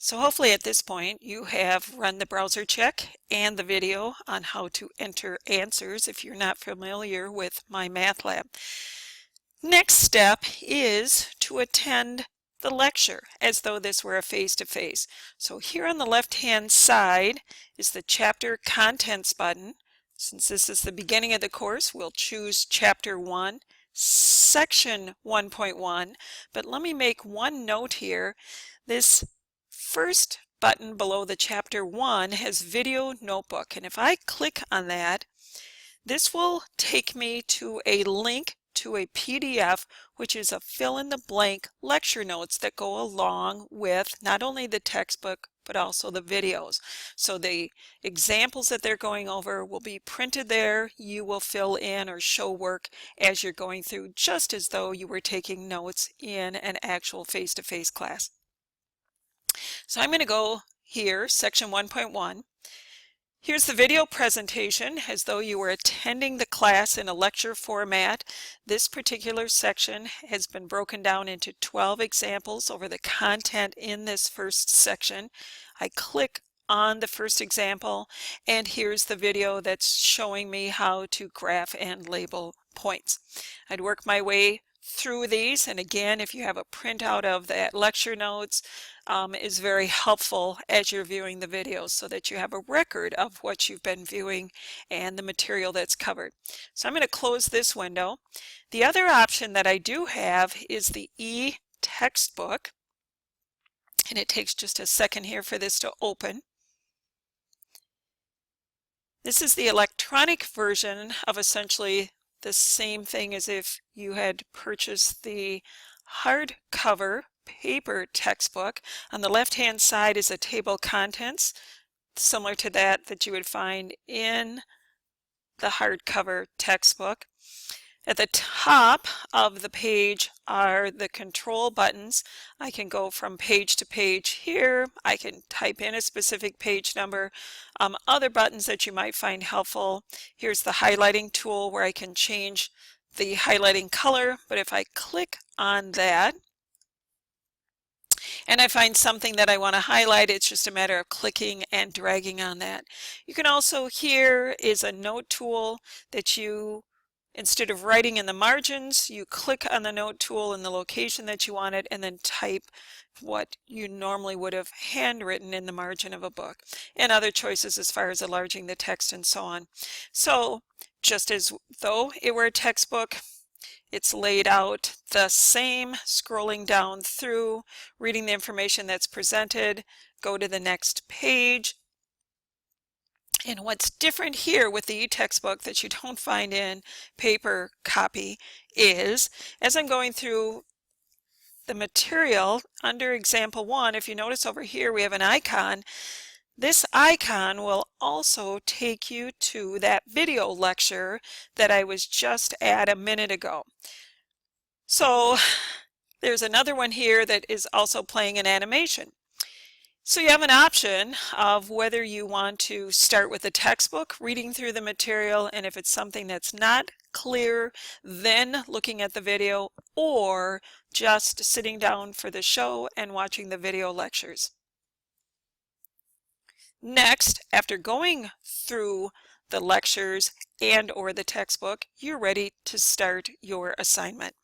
So hopefully at this point you have run the browser check and the video on how to enter answers if you're not familiar with MyMathLab. Next step is to attend the lecture as though this were a face-to-face. So here on the left-hand side is the chapter contents button. Since this is the beginning of the course, we'll choose chapter 1, section 1.1. But let me make one note here. This first button below the chapter 1 has video notebook, and if I click on that, this will take me to a link to a PDF, which is a fill-in-the-blank lecture notes that go along with not only the textbook but also the videos. So the examples that they're going over will be printed there. You will fill in or show work as you're going through, just as though you were taking notes in an actual face-to-face class. So I'm going to go here, section 1.1. Here's the video presentation as though you were attending the class in a lecture format. This particular section has been broken down into 12 examples over the content in this first section. I click on the first example, and here's the video that's showing me how to graph and label points. I'd work my way through these, and again, if you have a printout of that lecture notes, is very helpful as you're viewing the videos so that you have a record of what you've been viewing and the material that's covered. So I'm going to close this window. The other option that I do have is the e-textbook, and it takes just a second here for this to open. This is the electronic version of essentially the same thing as if you had purchased the hardcover paper textbook. On the left-hand side is a table of contents, similar to that you would find in the hardcover textbook. At the top of the page are the control buttons. I can go from page to page here. I can type in a specific page number. Other buttons that you might find helpful. Here's the highlighting tool where I can change the highlighting color, but if I click on that and I find something that I want to highlight, it's just a matter of clicking and dragging on that. You can also, here is a note tool that you, instead of writing in the margins, you click on the note tool in the location that you want it and then type what you normally would have handwritten in the margin of a book, and other choices as far as enlarging the text and so on. So just as though it were a textbook, it's laid out the same, scrolling down through, reading the information that's presented, go to the next page. And what's different here with the e-textbook that you don't find in paper copy is, as I'm going through the material under example 1, if you notice over here we have an icon. This icon will also take you to that video lecture that I was just at a minute ago. So there's another one here that is also playing an animation. So you have an option of whether you want to start with the textbook, reading through the material, and if it's something that's not clear, then looking at the video, or just sitting down for the show and watching the video lectures. Next, after going through the lectures and or the textbook, you're ready to start your assignment.